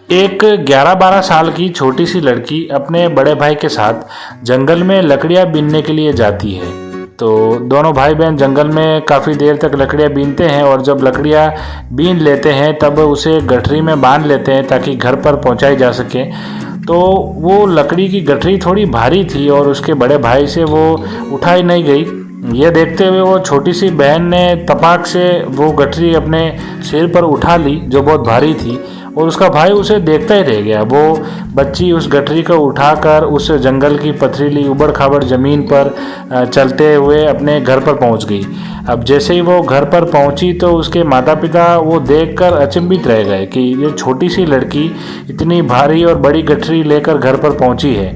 एक 11-12 साल की छोटी सी लड़की अपने बड़े भाई के साथ जंगल में लकड़ियाँ बीनने के लिए जाती है। तो दोनों भाई बहन जंगल में काफ़ी देर तक लकड़ियाँ बीनते हैं और जब लकड़ियाँ बीन लेते हैं तब उसे गठरी में बांध लेते हैं ताकि घर पर पहुंचाई जा सके। तो वो लकड़ी की गठरी थोड़ी भारी थी और उसके बड़े भाई से वो उठाई नहीं गई। ये देखते हुए वो छोटी सी बहन ने तपाक से वो गठरी अपने सिर पर उठा ली जो बहुत भारी थी, और उसका भाई उसे देखता ही रह गया। वो बच्ची उस गठरी को उठाकर उस जंगल की पथरीली उबड़ खाबड़ ज़मीन पर चलते हुए अपने घर पर पहुंच गई। अब जैसे ही वो घर पर पहुंची तो उसके माता पिता वो देखकर अचंभित रह गए कि ये छोटी सी लड़की इतनी भारी और बड़ी गठरी लेकर घर पर पहुंची है।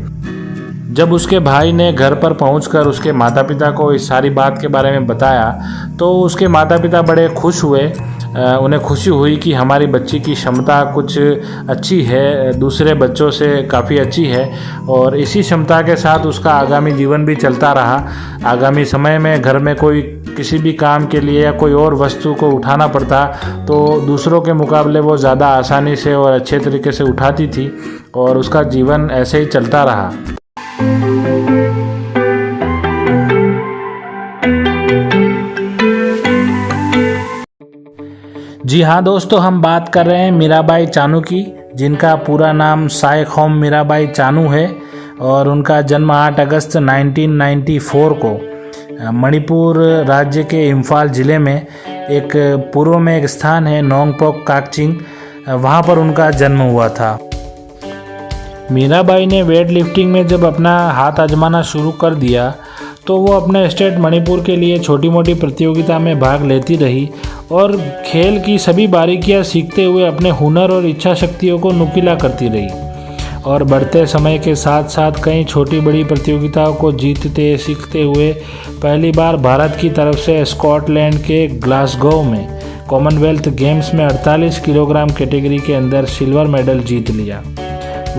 जब उसके भाई ने घर पर पहुंचकर उसके माता पिता को इस सारी बात के बारे में बताया तो उसके माता पिता बड़े खुश हुए। उन्हें खुशी हुई कि हमारी बच्ची की क्षमता कुछ अच्छी है, दूसरे बच्चों से काफ़ी अच्छी है, और इसी क्षमता के साथ उसका आगामी जीवन भी चलता रहा। आगामी समय में घर में कोई किसी भी काम के लिए या कोई और वस्तु को उठाना पड़ता तो दूसरों के मुकाबले वो ज़्यादा आसानी से और अच्छे तरीके से उठाती थी, और उसका जीवन ऐसे ही चलता रहा। जी हाँ दोस्तों, हम बात कर रहे हैं मीराबाई चानू की, जिनका पूरा नाम सायखौम मीराबाई चानू है और उनका जन्म 8 अगस्त 1994 को मणिपुर राज्य के इम्फाल ज़िले में एक पूर्व में एक स्थान है नोंगपोक काकचिंग, वहाँ पर उनका जन्म हुआ था। मीराबाई ने वेट लिफ्टिंग में जब अपना हाथ आजमाना शुरू कर दिया तो वो अपने स्टेट मणिपुर के लिए छोटी मोटी प्रतियोगिता में भाग लेती रही और खेल की सभी बारीकियां सीखते हुए अपने हुनर और इच्छा शक्तियों को नुकीला करती रही, और बढ़ते समय के साथ साथ कई छोटी बड़ी प्रतियोगिताओं को जीतते सीखते हुए पहली बार भारत की तरफ से स्कॉटलैंड के ग्लासगो में कॉमनवेल्थ गेम्स में 48 किलोग्राम कैटेगरी के अंदर सिल्वर मेडल जीत लिया।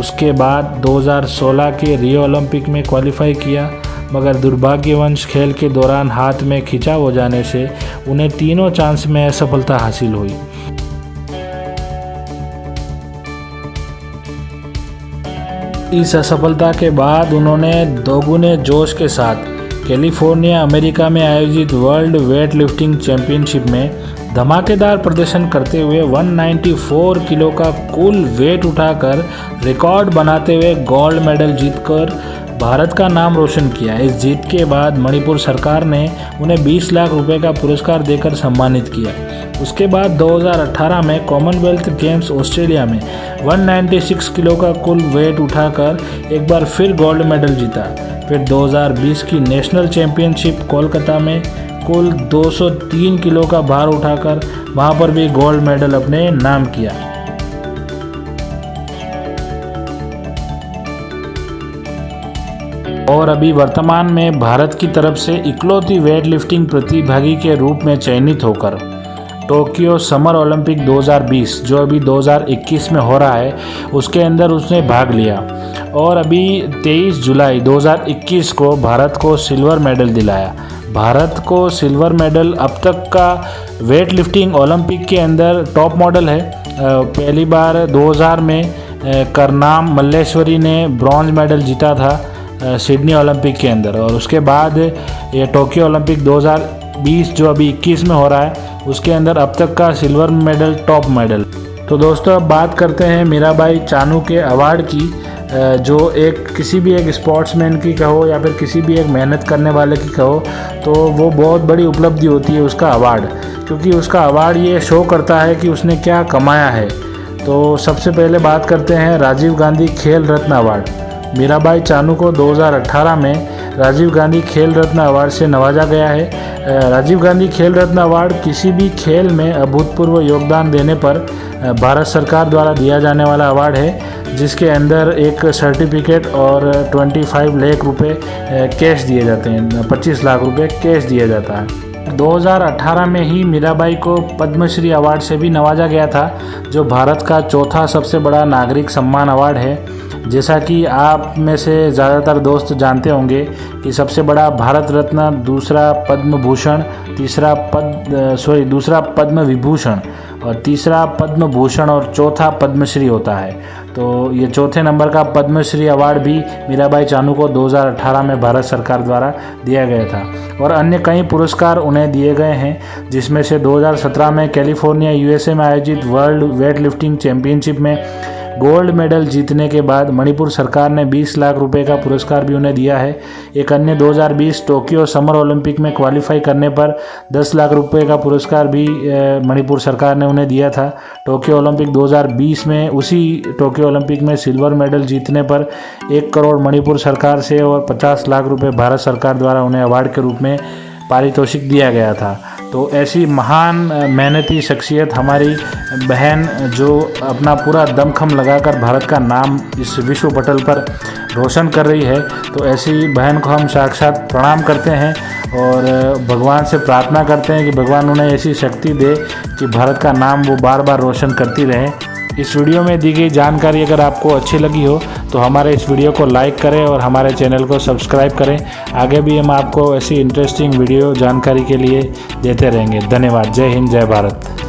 उसके बाद 2016 के रियो ओलंपिक में क्वालिफाई किया, मगर दुर्भाग्यवश खेल के दौरान हाथ में खिंचाव हो जाने से उन्हें तीनों चांस में असफलता हासिल हुई। इस असफलता के बाद उन्होंने दोगुने जोश के साथ कैलिफोर्निया अमेरिका में आयोजित वर्ल्ड वेट लिफ्टिंग चैंपियनशिप में धमाकेदार प्रदर्शन करते हुए 194 किलो का कुल वेट उठाकर रिकॉर्ड बनाते हुए गोल्ड मेडल जीतकर भारत का नाम रोशन किया। इस जीत के बाद मणिपुर सरकार ने उन्हें 20 लाख रुपए का पुरस्कार देकर सम्मानित किया। उसके बाद 2018 में कॉमनवेल्थ गेम्स ऑस्ट्रेलिया में 196 किलो का कुल वेट उठाकर एक बार फिर गोल्ड मेडल जीता। फिर 2020 की नेशनल चैंपियनशिप कोलकाता में कुल 203 किलो का भार उठाकर वहां पर भी गोल्ड मेडल अपने नाम किया। और अभी वर्तमान में भारत की तरफ से इकलौती वेट लिफ्टिंग प्रतिभागी के रूप में चयनित होकर टोक्यो समर ओलंपिक 2020 जो अभी 2021 में हो रहा है उसके अंदर उसने भाग लिया, और अभी 23 जुलाई 2021 को भारत को सिल्वर मेडल दिलाया। भारत को सिल्वर मेडल अब तक का वेट लिफ्टिंग ओलंपिक के अंदर टॉप मॉडल है। पहली बार 2000 में करनाम मल्लेश्वरी ने ब्रॉन्ज मेडल जीता था सिडनी ओलंपिक के अंदर, और उसके बाद ये टोक्यो ओलंपिक 2020 जो अभी 21 में हो रहा है उसके अंदर अब तक का सिल्वर मेडल टॉप मेडल। तो दोस्तों अब बात करते हैं मीराबाई चानू के अवार्ड की, जो एक किसी भी एक स्पोर्ट्समैन की कहो या फिर किसी भी एक मेहनत करने वाले की कहो तो वो बहुत बड़ी उपलब्धि होती है उसका अवार्ड, क्योंकि उसका अवार्ड ये शो करता है कि उसने क्या कमाया है। तो सबसे पहले बात करते हैं राजीव गांधी खेल रत्न अवार्ड। मीराबाई चानू को 2018 में राजीव गांधी खेल रत्न अवार्ड से नवाजा गया है। राजीव गांधी खेल रत्न अवार्ड किसी भी खेल में अभूतपूर्व योगदान देने पर भारत सरकार द्वारा दिया जाने वाला अवार्ड है, जिसके अंदर एक सर्टिफिकेट और 25 लाख रुपए कैश दिए जाते हैं, 25 लाख रुपए कैश दिया जाता है। 2018 में ही मीराबाई को पद्मश्री अवार्ड से भी नवाजा गया था, जो भारत का चौथा सबसे बड़ा नागरिक सम्मान अवार्ड है। जैसा कि आप में से ज़्यादातर दोस्त जानते होंगे कि सबसे बड़ा भारत रत्न, दूसरा पद्म भूषण, दूसरा पद्म विभूषण और तीसरा पद्म भूषण और चौथा पद्मश्री होता है। तो ये चौथे नंबर का पद्मश्री अवार्ड भी मीराबाई चानू को 2018 में भारत सरकार द्वारा दिया गया था और अन्य कई पुरस्कार उन्हें दिए गए हैं, जिसमें से 2017 में कैलिफोर्निया यूएसए में आयोजित वर्ल्ड वेट लिफ्टिंग चैंपियनशिप में गोल्ड मेडल जीतने के बाद मणिपुर सरकार ने 20 लाख रुपए का पुरस्कार भी उन्हें दिया है। एक अन्य 2020 टोक्यो समर ओलंपिक में क्वालिफाई करने पर 10 लाख रुपए का पुरस्कार भी मणिपुर सरकार ने उन्हें दिया था। टोक्यो ओलंपिक 2020 में उसी टोक्यो ओलंपिक में सिल्वर मेडल जीतने पर 1 करोड़ मणिपुर सरकार से और 50 लाख रुपए भारत सरकार द्वारा उन्हें अवार्ड के रूप में पारितोषिक दिया गया था। तो ऐसी महान मेहनती शख्सियत हमारी बहन जो अपना पूरा दमखम लगाकर भारत का नाम इस विश्व पटल पर रोशन कर रही है, तो ऐसी बहन को हम साक्षात प्रणाम करते हैं और भगवान से प्रार्थना करते हैं कि भगवान उन्हें ऐसी शक्ति दे कि भारत का नाम वो बार बार रोशन करती रहे। इस वीडियो में दी गई जानकारी अगर आपको अच्छी लगी हो तो हमारे इस वीडियो को लाइक करें और हमारे चैनल को सब्सक्राइब करें। आगे भी हम आपको ऐसी इंटरेस्टिंग वीडियो जानकारी के लिए देते रहेंगे। धन्यवाद। जय हिंद, जय भारत।